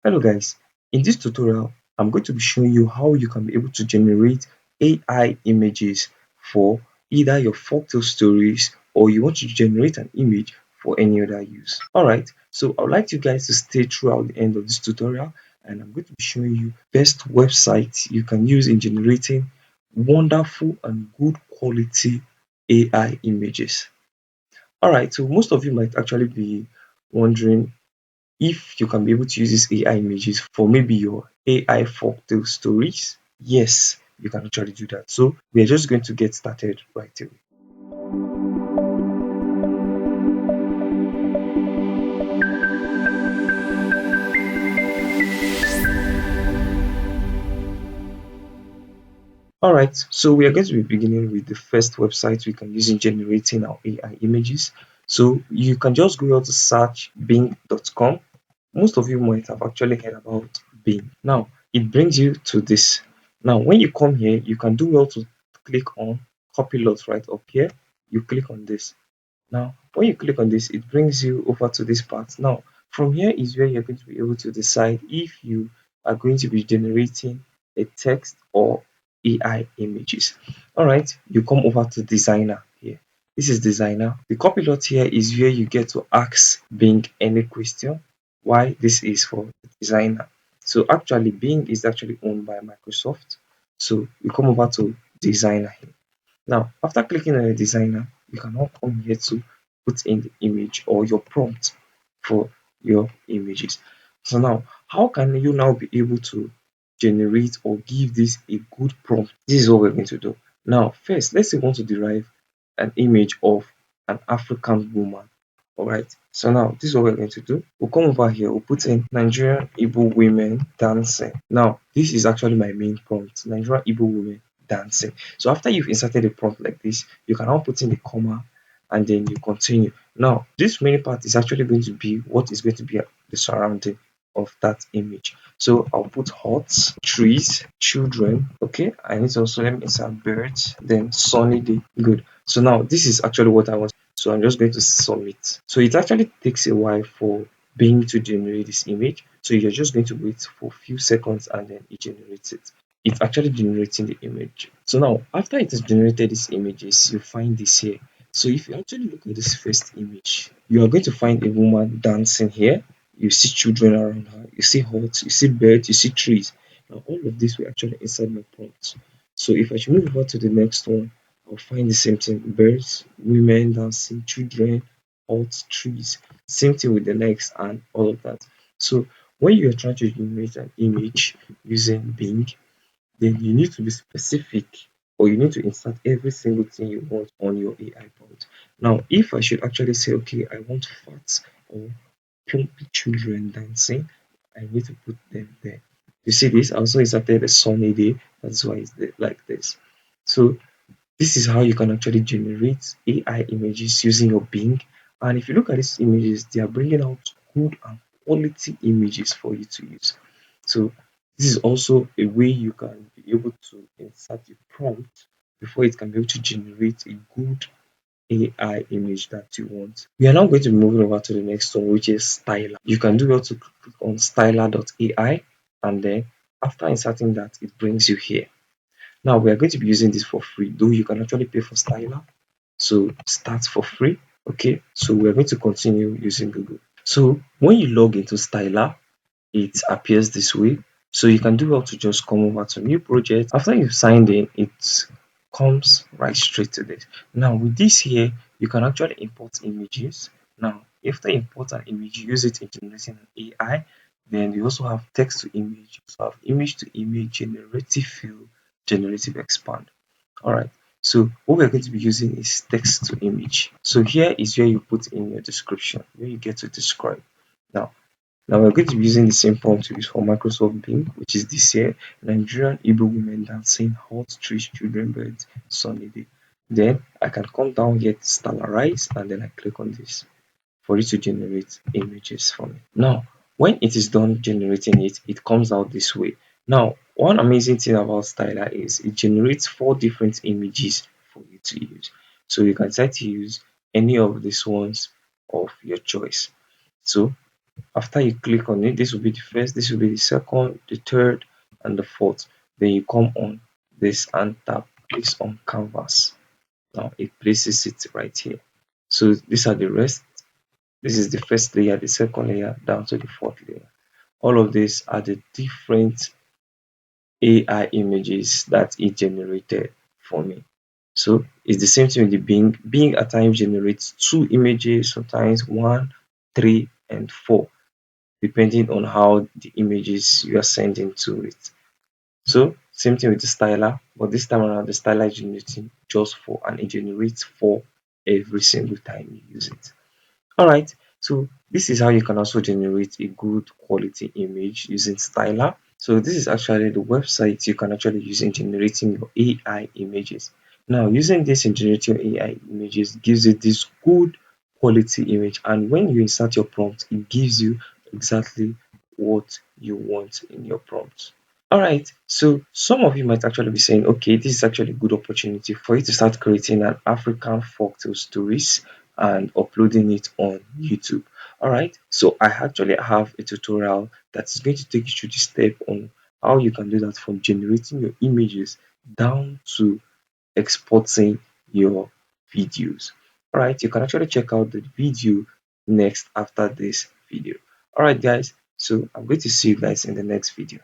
Hello guys, in this tutorial I'm going to be showing you how you can be able to generate AI images for either your folktale stories or you want to generate an image for any other use. Alright, so I would like you guys to stay throughout the end of this tutorial and I'm going to be showing you best websites you can use in generating wonderful and good quality AI images. Alright, so most of you might actually be wondering if you can be able to use these AI images for maybe your AI folktale stories. Yes, you can actually do that. So we are just going to get started right away. Alright, so we are going to be beginning with the first website we can use in generating our AI images. So you can just go out to search bing.com. Most of you might have actually heard about Bing. Now it brings you to this. Now when you come here, you can do well to click on copilot right up here. You click on this. Now when you click on this, it brings you over to this part. Now from here is where you're going to be able to decide if you are going to be generating a text or AI images. All right, you come over to designer here. This is designer. The copilot here is where you get to ask Bing any question. Why this is for designer. So actually Bing is actually owned by Microsoft. So you come over to designer here. Now after clicking on the designer, you can now come here to put in the image or your prompt for your images. So now how can you now be able to generate or give this a good prompt? This is what we're going to do. Now first, let's say we want to derive an image of an African woman. All right, so now this is what we're going to do. We'll come over here, we'll put in Nigerian Igbo women dancing. Now this is actually my main prompt, Nigerian Igbo women dancing. So after you've inserted a prompt like this, you can now put in the comma and then you continue. Now this main part is actually going to be what is going to be the surrounding of that image. So I'll put hot, trees, children. Okay, I need to also let me insert birds, then sunny day. Good. So now this is actually what I want. So I'm just going to submit. So it actually takes a while for Bing to generate this image. So you're just going to wait for a few seconds and then it generates it. It's actually generating the image. So now after it has generated these images, you find this here. So if you actually look at this first image, you are going to find a woman dancing here. You see children around her, you see huts, you see birds, you see trees. Now all of this will actually inside my prompt. So if I should move over to the next one, I'll find the same thing: birds, women dancing, children, huts, trees. Same thing with the next and all of that. So when you're trying to generate an image using Bing, then you need to be specific or you need to insert every single thing you want on your AI prompt. Now, if I should actually say, okay, I want fat or plumpy children dancing, I need to put them there. You see this? I also inserted a sunny day. That's why it's like this. So this is how you can actually generate AI images using your Bing. And if you look at these images, they are bringing out good and quality images for you to use. So this is also a way you can be able to insert a prompt before it can be able to generate a good AI image that you want. We are now going to be moving over to the next one, which is Styler. You can do well to click on styler.ai and then after inserting that, it brings you here. Now we are going to be using this for free, though you can actually pay for Styler. So start for free. Okay, so we're going to continue using Google. So when you log into Styler, it appears this way. So you can do well to just come over to new project. After you've signed in, it comes right straight to this. Now with this here, you can actually import images. Now after import an image, you use it in generating an AI. Then you also have text to image, you also have image to image, generative fill, generative expand. All right. So what we're going to be using is text to image. So here is where you put in your description, where you get to describe. Now now we're going to be using the same prompt we use for Microsoft Bing, which is this here: Nigerian Igbo women dancing, hot trees, children, birds, sunny day. Then I can come down here to stylize and then I click on this for it to generate images for me. Now, when it is done generating it, it comes out this way. Now, one amazing thing about Styler is it generates 4 different images for you to use. So you can try to use any of these ones of your choice. So After you click on it, this will be the first, this will be the second, the third, and the fourth. Then you come on this and tap this on canvas. Now it places it right here. So these are the rest. This is the first layer, the second layer, down to the fourth layer. All of these are the different AI images that it generated for me. So it's the same thing with the Bing. Bing at times generates two images, sometimes one, three, and four, depending on how the images you are sending to it. So same thing with the styler, but this time around the styler is generating just four, and it generates four every single time you use it. All right, so this is how you can also generate a good quality image using styler. So this is actually the website you can actually use in generating your AI images. Now using this in generating AI images gives you this good quality image, and when you insert your prompt it gives you exactly what you want in your prompt. All right, so some of you might actually be saying, okay, this is actually a good opportunity for you to start creating an African folktale stories and uploading it on YouTube. All right, so I actually have a tutorial that is going to take you through the step on how you can do that, from generating your images down to exporting your videos. All right, you can actually check out the video next after this video. All right, guys, so I'm going to see you guys in the next video.